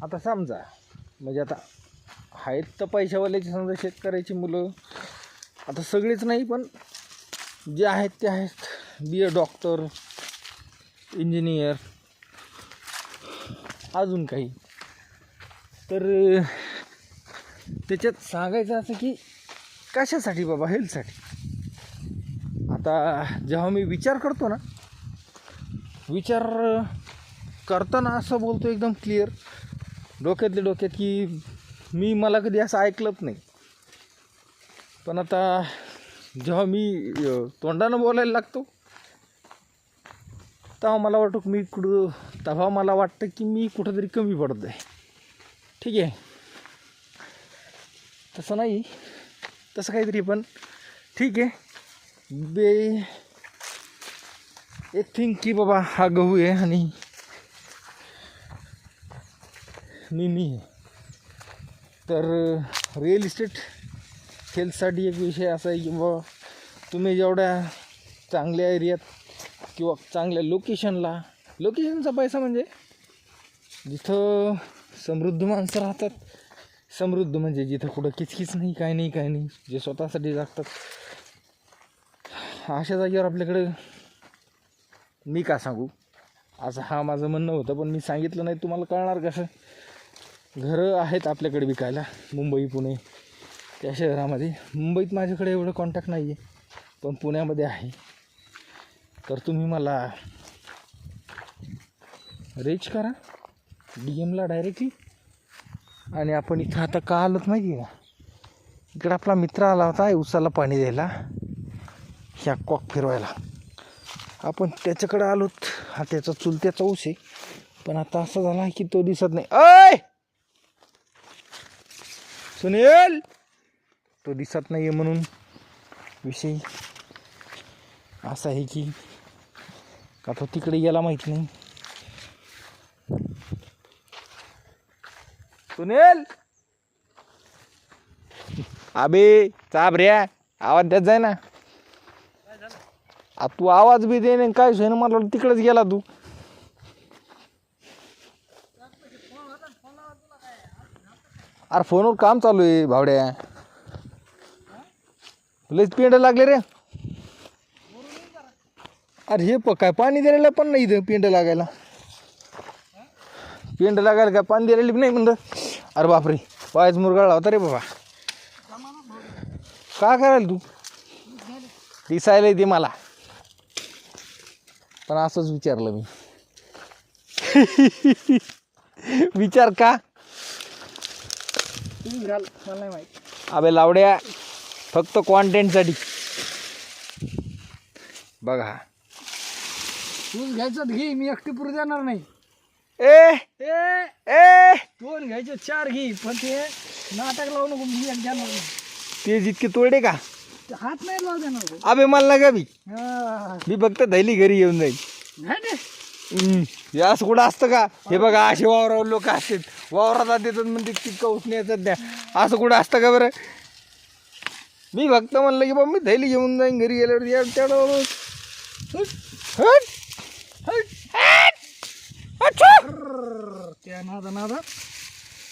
आता समजा म्हणजे आता आहेत तर पैशावाल्याची समजा शेतकऱ्याची मुलं आता सगळेच नाही पण जे आहेत ते आहेत BA डॉक्टर इंजिनियर अजून काही तर त्याच्यात सांगायचं असं की कशासाठी बाबा हेल्थसाठी. आता जेव्हा मी विचार करतो ना विचार करताना असं बोलतो एकदम क्लिअर डोक्यातल्या डोक्यात की मला कधी असं ऐकलंच नाही. पण आता जेव्हा मी तोंडानं बोलायला लागतो तेव्हा मला वाटतं तेव्हा मला वाटतं की मी कुठंतरी कमी पडतो आहे. ठीक आहे तसं नाही तसं काहीतरी पण ठीक आहे. एक थिंक की बाबा हा गहू आहे आणि मी आहे. तर रिअल इस्टेट हेल्थसाठी एक विषय असा आहे की बाबा तुम्ही जेवढ्या चांगल्या एरियात किंवा चांगल्या लोकेशनचा पैसा म्हणजे जिथं समृद्ध माणसं राहतात. समृद्ध म्हणजे जिथं कुठं किचकिच नाही काय नाही जे स्वतःसाठी जगतात अशा जागेवर आपल्याकडं मी का सांगू असं हा माझं म्हणणं होतं. पण मी सांगितलं नाही तुम्हाला कळणार कसं. घरं आहेत आपल्याकडे विकायला मुंबई पुणे त्या शहरामध्ये. मुंबईत माझ्याकडे एवढं कॉन्टॅक्ट नाही आहे पण पुण्यामध्ये आहे. तर तुम्ही मला रीच करा DMला डायरेक्टली. आणि आपण इथं आता का आलोत माहिती आहे का इकडं आपला मित्र आला होता उसाला पाणी द्यायला ह्या कॉक फिरवायला. आपण त्याच्याकडे आलोत. हा त्याचा चुलत्याचा ऊस आहे पण आता असं झाला की तो दिसत नाही. अय सुनील तो दिसत नाही आहे म्हणून विषय असा आहे की का तो तिकडे गेला माहीत नाही. सुनील अबे चाबऱ्या आवाज देत जाय ना. तू आवाज बी दे नाही काय सोय ना मला तिकडेच गेला तू. अरे फोनवर काम चालू आहे भावड्या. लयच पेंड लागले रे. अरे हे काय पाणी द्यायला पण नाही इथं पेंड लागायला काय पाणी द्यायला नाही म्हणलं. अरे बापरे पायच मुरगाळला होता रे बाबा. का करायला तू दिसायला येते मला पण असंच विचारलं मी. विचार का मला नाही माहिती. अबे लावड्या फक्त कॉन्टेंटसाठी बघा. तूच घ्यायचं घे मी एकटी पुढे देणार नाही. ए दोन घ्यायचे 4 घे पण ते नाटक लावू नको मी एक देणार नाही. ते जितके तोडे का ते हात नाही लावू देणार. अबे मला नका हा मी फक्त धैली घरी येऊन जाईल. हे असं कुठं असतं का. हे बघा असे वावरावर लोक असतात वावरात देतात म्हणजे तितकं उसण्याचं द्या असं कुठं असतं का बरं. मी फक्त म्हणलं की बाबा मी धैली घेऊन जाईन घरी गेल्यावर तेवढं त्या नादा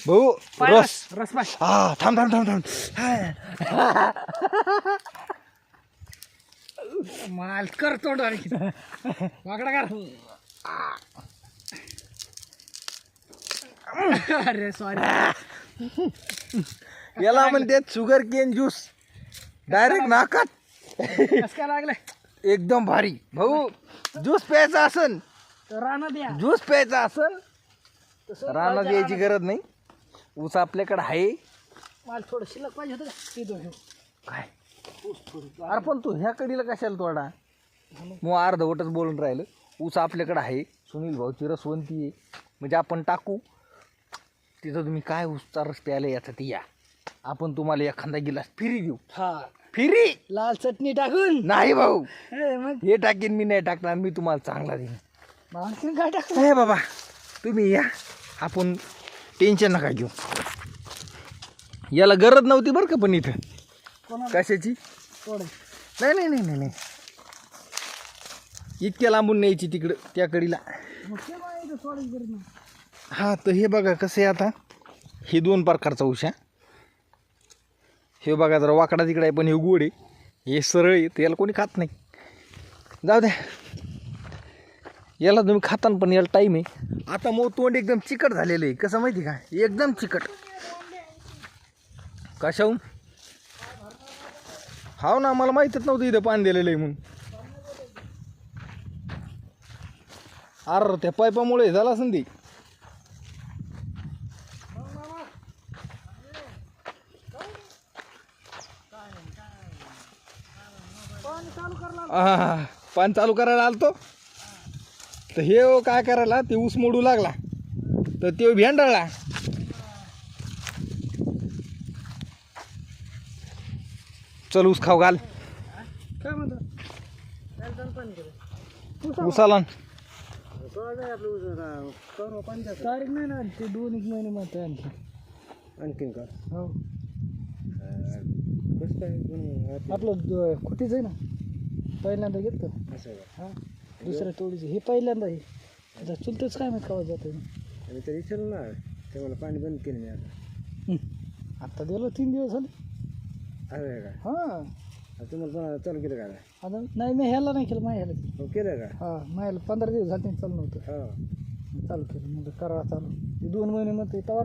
भाऊ रस रस हा थांब माल कर तोड वाकडा कर. अरे सॉरी याला म्हणते शुगर केन ज्यूस डायरेक्ट नाकात. कस काय लागलं एकदम भारी भाऊ. ज्यूस प्यायचा असन राणा द्या ज्यूस प्यायचा असन रानात यायची गरज नाही. ऊस आपल्याकडे आहे. माल थोडं शिल्लक पाहिजे होतं ते दोन काय अरे पण तू ह्या कडीला कशाला तोडा मग अर्धवटच बोलून राहिलं. ऊस आपल्याकडे आहे सुनील भाऊची रसवंती आहे म्हणजे आपण टाकू तिथं. तुम्ही काय ऊसचा रस प्यायला याचा ती या आपण तुम्हाला एखादा गिलास फ्री देऊ. हा फ्री लाल चटणी टाकून नाही भाऊ मग हे टाकेन मी नाही टाकणार. मी तुम्हाला चांगला देईन. आणखीन काय टाक हे बाबा तुम्ही या आपण टेन्शन नका घेऊ. याला गरज नव्हती बरं का पण इथं कशाची नाही इतक्या लांबून न्यायची तिकडं त्या कडीला. हां तर हे बघा कसं आहे आता, हे 2 प्रकारचा ऊस आहे. हे बघा जरा वाकडा तिकडा आहे पण हे गोड आहे, हे सरळ आहे, तर याला कोणी खात नाही. जाऊ द्या, याला तुम्ही खाताना पण याला टाईम आहे. आता मग तोंड एकदम चिकट झालेलं आहे, कसं माहिती का, एकदम चिकट. कशाहून? हाव ना, मला माहीतच नव्हतं इथं पाणी दिलेलं आहे म्हणून. अरे त्या पाईपामुळे झालं असेल ते. पाणी चालू करायला आलतो तर हे काय करायला, ते ऊस मोडू लागला तर ते भेंडाळला. चल ऊस खाऊ घाल. काय म्हणतो ऊसाला तारीख नाही ना, ते 2-1 महिने मग आणखी. आणखीन का? हो कसं काय आपलं खुटीच आहे ना, पहिल्यांदा घेतलं. असं का? हा दुसऱ्या तोडीचं हे पहिल्यांदा आहे. आता चुलतच काय माहित कवा जातं. आणि तर विचारलं ना, ते मला पाणी बंद केलं मी आता. आता दिलं 3 दिवस झाले. आहे का? हां आता तुम्हाला पण चालू केलं का? आता नाही, मी ह्याला नाही केलं, माझ्या ह्याला. हो केलं का? हां माझ्याला 15 दिवस झाले चालू नव्हतं. हो. चालू केलं म्हणजे करा चालू. 2 महिने मग ते तवर